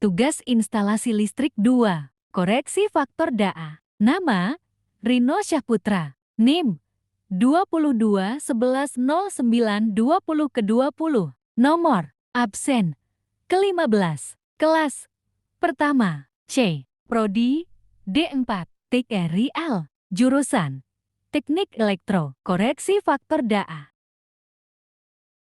Tugas instalasi listrik 2. Koreksi faktor DA. Nama, Rino Syahputra. NIM, 22-11-09-20 ke-20. Nomor, absen, ke-15. Kelas, pertama, C. Prodi, D4, TKRIL. Jurusan, Teknik Elektro. Koreksi faktor DA.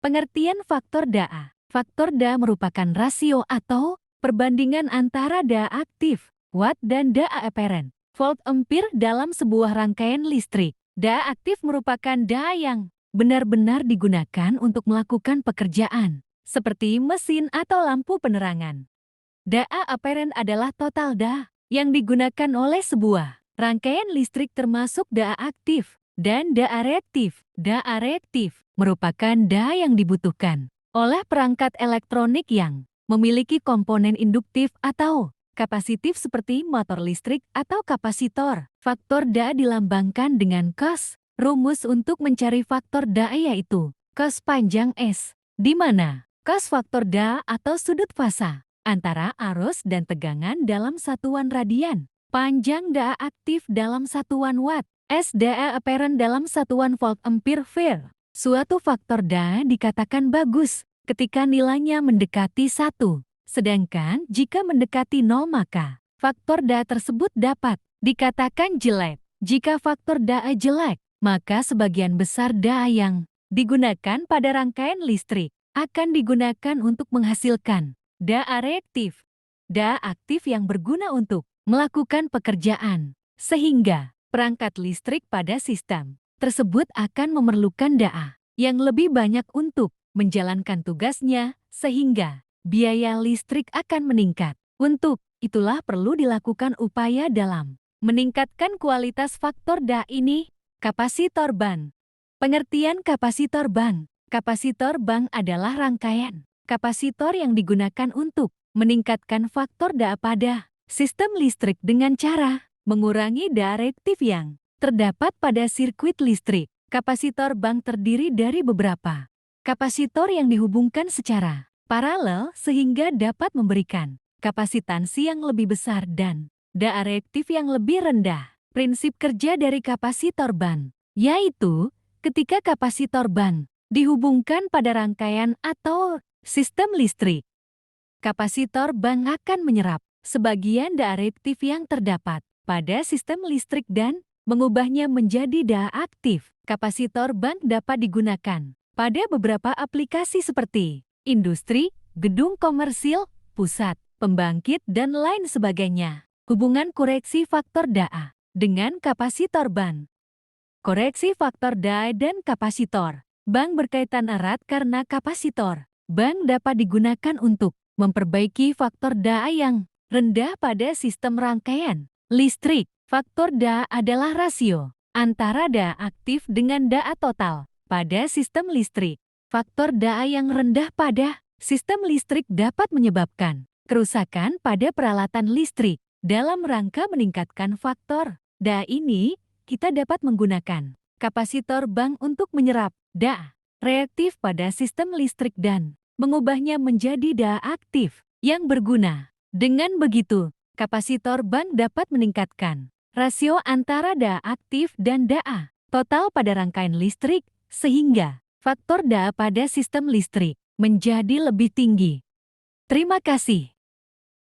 Pengertian faktor DA. Faktor DA merupakan rasio atau perbandingan antara DA aktif, watt dan DA apparent, volt ampere dalam sebuah rangkaian listrik. DA aktif merupakan DA yang benar-benar digunakan untuk melakukan pekerjaan, seperti mesin atau lampu penerangan. DA apparent adalah total DA yang digunakan oleh sebuah rangkaian listrik termasuk DA aktif dan DA reaktif. DA reaktif merupakan DA yang dibutuhkan oleh perangkat elektronik yang memiliki komponen induktif atau kapasitif seperti motor listrik atau kapasitor. Faktor DA dilambangkan dengan cos. Rumus untuk mencari faktor DA yaitu cos panjang S, di mana cos faktor DA atau sudut fasa antara arus dan tegangan dalam satuan radian, panjang DA aktif dalam satuan watt, S DA apparent dalam satuan volt ampere ver. Suatu faktor DA dikatakan bagus ketika nilainya mendekati 1, sedangkan jika mendekati 0 maka faktor DA tersebut dapat dikatakan jelek. Jika faktor DA jelek, maka sebagian besar DA yang digunakan pada rangkaian listrik akan digunakan untuk menghasilkan DA reaktif, DA aktif yang berguna untuk melakukan pekerjaan, sehingga perangkat listrik pada sistem tersebut akan memerlukan DA yang lebih banyak untuk menjalankan tugasnya, sehingga biaya listrik akan meningkat. Untuk itulah perlu dilakukan upaya dalam meningkatkan kualitas faktor DA ini. Kapasitor bank. Pengertian kapasitor bank. Kapasitor bank adalah rangkaian kapasitor yang digunakan untuk meningkatkan faktor DA pada sistem listrik dengan cara mengurangi DA reaktif yang terdapat pada sirkuit listrik. Kapasitor bank terdiri dari beberapa kapasitor yang dihubungkan secara paralel sehingga dapat memberikan kapasitansi yang lebih besar dan DA reaktif yang lebih rendah. Prinsip kerja dari kapasitor bank, yaitu ketika kapasitor bank dihubungkan pada rangkaian atau sistem listrik, kapasitor bank akan menyerap sebagian DA reaktif yang terdapat pada sistem listrik dan mengubahnya menjadi DA aktif. Kapasitor bank dapat digunakan pada beberapa aplikasi seperti industri, gedung komersil, pusat pembangkit, dan lain sebagainya. Hubungan koreksi faktor DA dengan kapasitor bank. Koreksi faktor DA dan kapasitor bank berkaitan erat karena kapasitor bank dapat digunakan untuk memperbaiki faktor DA yang rendah pada sistem rangkaian listrik. Faktor DA adalah rasio antara DA aktif dengan DA total pada sistem listrik. Faktor DA yang rendah pada sistem listrik dapat menyebabkan kerusakan pada peralatan listrik. Dalam rangka meningkatkan faktor DA ini, kita dapat menggunakan kapasitor bank untuk menyerap DA reaktif pada sistem listrik dan mengubahnya menjadi DA aktif yang berguna. Dengan begitu, kapasitor bank dapat meningkatkan rasio antara DA aktif dan DA total pada rangkaian listrik, sehingga faktor DA pada sistem listrik menjadi lebih tinggi. Terima kasih.